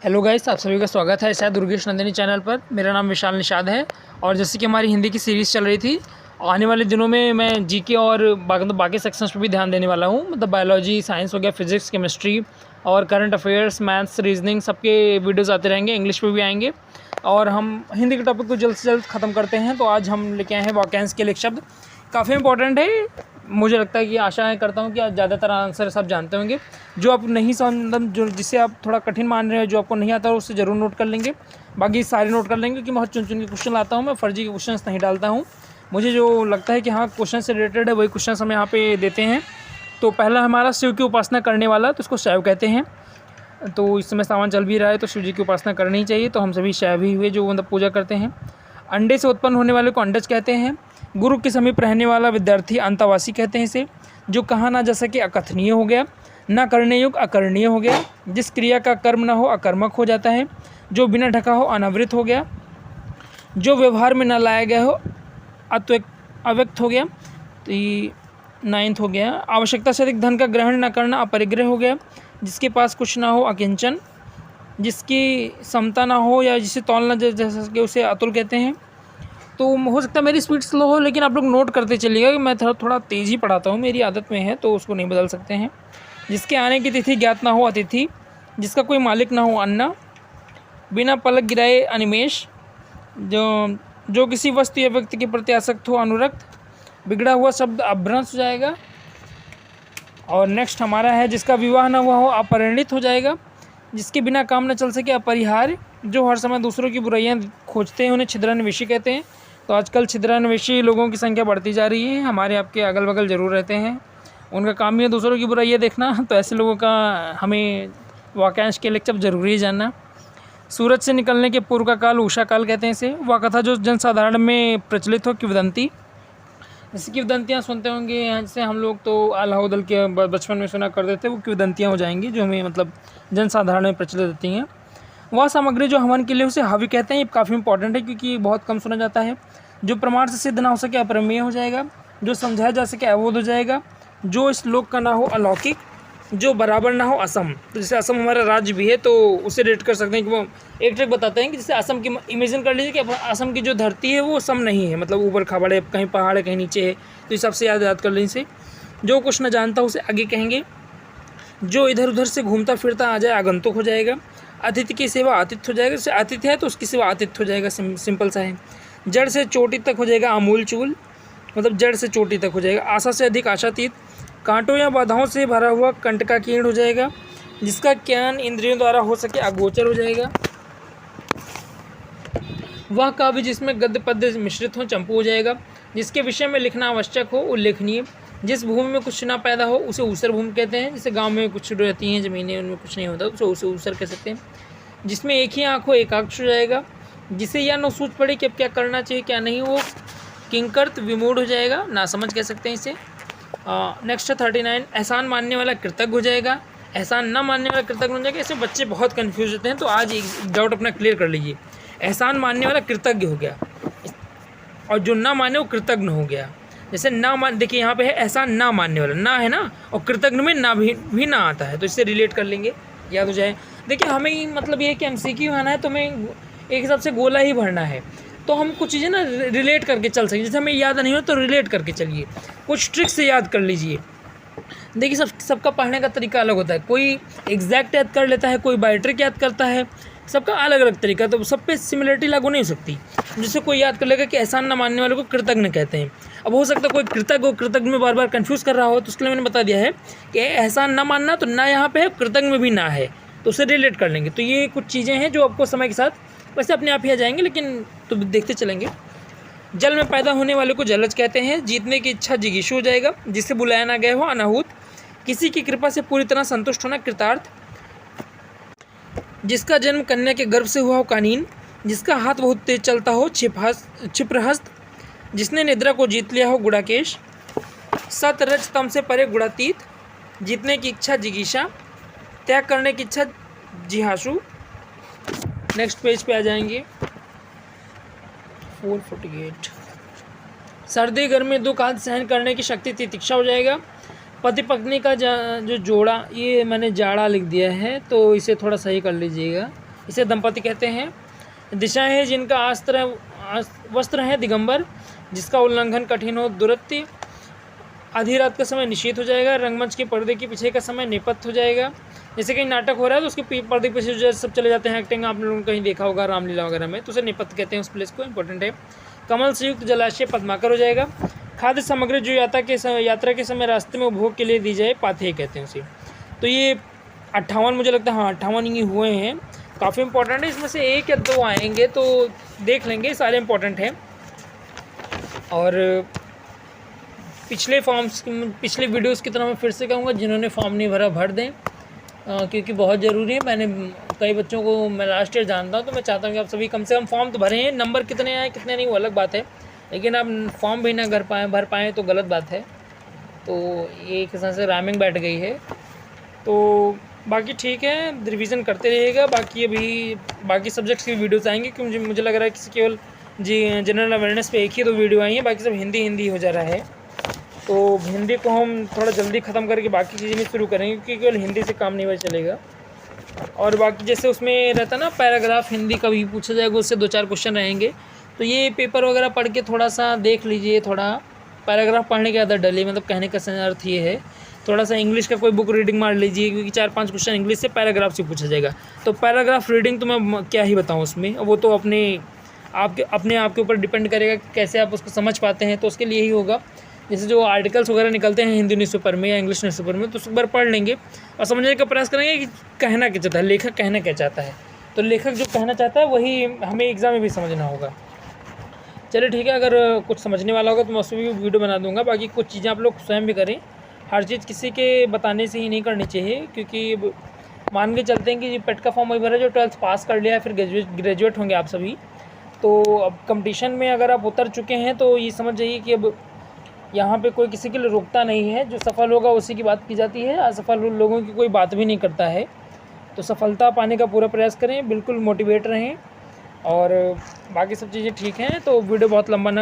Hello guys, आप सभी का स्वागत है शायद दुर्गेश नंदिनी चैनल पर। मेरा नाम विशाल निषाद है और जैसे कि हमारी हिंदी की सीरीज़ चल रही थी, आने वाले दिनों में मैं जीके और बाकी सेक्शंस पर भी ध्यान देने वाला हूँ। मतलब बायोलॉजी, साइंस हो गया, फिजिक्स, केमिस्ट्री और करंट अफेयर्स, मैथ्स, रीजनिंग, सबके वीडियोज़ आते रहेंगे। इंग्लिश पे भी आएंगे और हम हिंदी के टॉपिक को जल्द से जल्द ख़त्म करते हैं। तो आज हम लेके आए हैं वाक्यांश के लिए एक शब्द, काफ़ी इंपॉर्टेंट है। मुझे लगता है कि आशा है करता हूँ कि आज ज़्यादातर आंसर सब जानते होंगे। जो आप नहीं मतलब जो जिससे आप थोड़ा कठिन मान रहे हो, जो आपको नहीं आता है, उससे ज़रूर नोट कर लेंगे। बाकी सारे नोट कर लेंगे कि बहुत चुन चुन के क्वेश्चन लाता हूँ मैं, फर्जी के क्वेश्चन नहीं डालता हूँ। मुझे जो लगता है कि हाँ क्वेश्चन से रिलेटेड है वही क्वेश्चन हम यहाँ पे देते हैं। तो पहला हमारा शिव की उपासना करने वाला, तो उसको शैव कहते हैं। तो इस समय सावन चल भी रहा है तो शिव जी की उपासना करनी ही चाहिए। तो हम सभी शैव ही हुए जो मतलब पूजा करते हैं। अंडे से उत्पन्न होने वाले को अंडज कहते हैं। गुरु के समीप रहने वाला विद्यार्थी अंतवासी कहते हैं इसे। जो कहा ना जा सके अकथनीय हो गया। ना करने योग्य अकरणीय हो गया। जिस क्रिया का कर्म ना हो अकर्मक हो जाता है। जो बिना ढका हो अनावृत हो गया। जो व्यवहार में न लाया गया हो अव्यक्त हो गया। तो ये 9th हो गया। आवश्यकता से अधिक धन का ग्रहण न करना अपरिग्रह हो गया। जिसके पास कुछ ना हो अकिंचन। जिसकी समता ना हो या जिसे तौलना जा सके उसे अतुल कहते हैं। तो हो सकता है मेरी स्पीड स्लो हो, लेकिन आप लोग नोट करते चलिएगा कि मैं थोड़ा तेज़ ही पढ़ाता हूँ, मेरी आदत में है, तो उसको नहीं बदल सकते हैं। जिसके आने की तिथि ज्ञात ना हो अतिथि। जिसका कोई मालिक ना हो अन्ना। बिना पलक गिराए अनिमेष। जो किसी वस्तु या व्यक्ति के प्रति आसक्त हो अनुरक्त। बिगड़ा हुआ शब्द अभ्रंश हो जाएगा। और नेक्स्ट हमारा है जिसका विवाह ना हुआ हो अपरिणित हो जाएगा। जिसके बिना काम न चल सके अपरिहार्य। जो हर समय दूसरों की बुराइयां खोजते हैं उन्हें छिद्रान्वेषी कहते हैं। तो आजकल छिद्रान्वेषी लोगों की संख्या बढ़ती जा रही है, हमारे आपके अगल बगल ज़रूर रहते हैं। उनका काम ही है दूसरों की बुराइयां देखना। तो ऐसे लोगों का हमें वाक्यांश के लेक्चर जरूरी जानना। सूरज से निकलने के पूर्व का काल उषा काल कहते हैं इसे। वह कथा जो जनसाधारण में प्रचलित हो किंवदंती। जैसे किंवदंतियाँ सुनते होंगे, जैसे हम लोग तो अलाउदल के बचपन में सुना करते थे, वो किंवदंतियाँ हो जाएंगी जो हमें मतलब जनसाधारण में प्रचलित होती हैं। वह सामग्री जो हवन के लिए उसे हवि कहते हैं। ये काफ़ी इंपॉर्टेंट है क्योंकि बहुत कम सुना जाता है। जो प्रमाण से सिद्ध ना हो सके अपरमेय हो जाएगा। जो समझाया जा सके अवोध हो जाएगा। जो इस लोक का ना हो अलौकिक। जो बराबर ना हो असम। तो जैसे असम हमारा राज्य भी है तो उसे रेट कर सकते हैं कि वो एक ट्रिक बताते हैं कि जैसे असम की इमेजिन कर लीजिए कि असम की जो धरती है वो सम नहीं है, मतलब ऊपर खाबड़ है, कहीं पहाड़ है, कहीं नीचे है। तो इस सबसे याद कर लीजिए इसे। जो कुछ न जानता उसे आगे कहेंगे। जो इधर उधर से घूमता फिरता आ जाए आगंतुक हो जाएगा। अतिथि की सेवा आतिथ्य हो जाएगा। जैसे आतिथ्य है तो उसकी सेवा आतिथ्य हो जाएगा, सिंपल सा है। जड़ से चोटी तक हो जाएगा अमूल चूल, मतलब जड़ से चोटी तक हो जाएगा। आशा से अधिक आशातीत। कांटों या बाधाओं से भरा हुआ कंटकाकीर्ण हो जाएगा। जिसका ज्ञान इंद्रियों द्वारा हो सके अगोचर हो जाएगा। वह काव्य जिसमें गद्य पद्य मिश्रित हो चंपू हो जाएगा। जिसके विषय में लिखना आवश्यक हो उल्लेखनीय। जिस भूमि में कुछ ना पैदा हो उसे ऊसर भूमि कहते हैं। जैसे गांव में कुछ रहती हैं ज़मीनें, उनमें कुछ नहीं होता तो उसे ऊसर कह सकते हैं। जिसमें एक ही आँख हो एकाक्ष हो जाएगा। जिसे यह न सूझ पड़े कि अब क्या करना चाहिए क्या नहीं, वो किंकर्त विमूढ़ हो जाएगा, ना समझ कह सकते हैं इसे। नेक्स्ट है 39। एहसान मानने वाला कृतज्ञ हो जाएगा। एहसान न मानने वाला कृतज्ञ हो जाएगा। ऐसे बच्चे बहुत कन्फ्यूज होते हैं, तो आज एक डाउट अपना क्लियर कर लीजिए। एहसान मानने वाला कृतज्ञ हो गया और जो ना माने वो कृतज्ञ हो गया। जैसे ना मान, देखिए यहाँ पे है एहसान ना मानने वाला, ना है ना, और कृतज्ञ में ना भी ना आता है, तो इससे रिलेट कर लेंगे, याद हो जाए। देखिए हमें मतलब ये है कि MCQ आना है तो हमें एक हिसाब से गोला ही भरना है, तो हम कुछ चीज़ें ना रिलेट करके चल सकें। जैसे हमें याद नहीं हो तो रिलेट करके चलिए, कुछ ट्रिक से याद कर लीजिए। देखिए सबका पढ़ने का तरीका अलग होता है। कोई एग्जैक्ट याद कर लेता है, कोई बाय ट्रिक याद करता है, सबका अलग अलग तरीका, तो सब पे सिमिलरिटी लागू नहीं हो सकती। जिससे कोई याद कर लेगा कि एहसान न मानने वाले को कृतज्ञ कहते हैं। अब हो सकता है कोई कृतज्ञ हो, कृतज्ञ में बार बार कंफ्यूज कर रहा हो, तो उसके लिए मैंने बता दिया है कि एहसान न मानना, तो ना यहाँ पे है, कृतज्ञ में भी ना है, तो उसे रिलेट कर लेंगे। तो ये कुछ चीज़ें हैं जो आपको समय के साथ वैसे अपने आप ही आ जाएंगे, लेकिन तो देखते चलेंगे। जल में पैदा होने वाले को जलज कहते हैं। जीतने की इच्छा जिगीशु हो जाएगा। जिससे बुलाया ना गया हो अनाहूत। किसी की कृपा से पूरी तरह संतुष्ट होना कृतार्थ। जिसका जन्म कन्या के गर्भ से हुआ हो कानीन। जिसका हाथ बहुत तेज चलता हो क्षिप्रहस्त। जिसने निद्रा को जीत लिया हो गुड़ाकेश। सत रज तम से परे गुणातीत। जीतने की इच्छा जिगीषा। त्याग करने की इच्छा जिहासु। नेक्स्ट पेज पे आ जाएंगे 448। सर्दी गर्मी दुख आदि सहन करने की शक्ति तितिक्षा हो जाएगा। पति पत्नी का जो जोड़ा, ये मैंने जाड़ा लिख दिया है तो इसे थोड़ा सही कर लीजिएगा। इसे दंपति कहते हैं। दिशाएं हैं जिनका वस्त्र है दिगंबर, जिसका उल्लंघन कठिन हो दुरत्य। आधी रात का समय निश्चित हो जाएगा। रंगमंच के पर्दे के पीछे का समय निपत्त हो जाएगा। जैसे कहीं नाटक हो रहा है तो उसके पर्दे के पीछे जो सब चले जाते हैं, एक्टिंग आप लोगों ने कहीं देखा होगा रामलीला वगैरह में, तो उसे निपत्त कहते हैं उस प्लेस को, इंपॉर्टेंट है। कमल से युक्त जलाशय पद्माकर हो जाएगा। खाद्य सामग्री जो यात्रा के समय रास्ते में उपभोग के लिए दी जाए, पाथेय कहते हैं उसे। तो ये 58 मुझे लगता है, हाँ 58 ये हुए हैं, काफ़ी इंपॉर्टेंट है। इसमें से 1 या 2 आएंगे तो देख लेंगे, सारे इंपॉर्टेंट हैं। और पिछले वीडियोस की तरह मैं फिर से कहूँगा, जिन्होंने फॉर्म नहीं भरा भर दें, क्योंकि बहुत ज़रूरी है। मैंने कई बच्चों को मैं लास्ट ईयर जानता हूँ, तो मैं चाहता हूँ कि आप सभी कम से कम फॉर्म तो भरें। नंबर कितने आए कितने नहीं वो अलग बात है, लेकिन आप फॉर्म भी ना भर पाएँ तो गलत बात है। तो ये एक हिसाब से राइमिंग बैठ गई है। तो बाकी ठीक है, रिवीजन करते रहिएगा। बाकी सब्जेक्ट्स की वीडियोस आएंगे, क्योंकि मुझे लग रहा है कि केवल जनरल अवेयरनेस पे 1 ही 2 वीडियो आई हैं, बाकी सब हिंदी हो जा रहा है। तो हिंदी को हम थोड़ा जल्दी ख़त्म करके बाकी चीज़ें भी शुरू करेंगे, क्योंकि केवल हिंदी से काम नहीं चलेगा। और बाकी जैसे उसमें रहता ना पैराग्राफ, हिंदी का भी पूछा जाएगा, उससे 2-4 क्वेश्चन रहेंगे। तो ये पेपर वगैरह पढ़ के थोड़ा सा देख लीजिए। थोड़ा पैराग्राफ पढ़ने की आदत डली, मतलब कहने का अर्थ ये है, थोड़ा सा इंग्लिश का कोई बुक रीडिंग मार लीजिए, क्योंकि 4-5 क्वेश्चन इंग्लिश से पैराग्राफ से पूछा जाएगा। तो पैराग्राफ रीडिंग तो मैं क्या ही बताऊँ उसमें, वो तो अपने आप के ऊपर डिपेंड करेगा कि कैसे आप उसको समझ पाते हैं। तो उसके लिए ही होगा, जैसे जो आर्टिकल्स वगैरह निकलते हैं हिंदी न्यूज़पेपर में या इंग्लिश न्यूज़पेपर में, तो उस बार पढ़ लेंगे और समझने का प्रयास करेंगे कि कहना क्या चाहता है लेखक, कहना क्या चाहता है। तो लेखक जो कहना चाहता है वही हमें एग्ज़ाम में भी समझना होगा। चलिए ठीक है, अगर कुछ समझने वाला होगा तो मैं उसमें भी वीडियो बना दूंगा। बाकी कुछ चीज़ें आप लोग स्वयं भी करें, हर चीज़ किसी के बताने से ही नहीं करनी चाहिए, क्योंकि मान के चलते हैं कि पेट का फॉर्म वही भरा जो 12th पास कर लिया है, फिर ग्रेजुएट होंगे आप सभी। तो अब कंपटीशन में अगर आप उतर चुके हैं तो ये समझ जाइए कि अब यहाँ पे कोई किसी के लिए रुकता नहीं है। जो सफल होगा उसी की बात की जाती है, असफल लोगों की कोई बात भी नहीं करता है। तो सफलता पाने का पूरा प्रयास करें, बिल्कुल मोटिवेट रहें, और बाकी सब चीज़ें ठीक हैं। तो वीडियो बहुत लंबा ना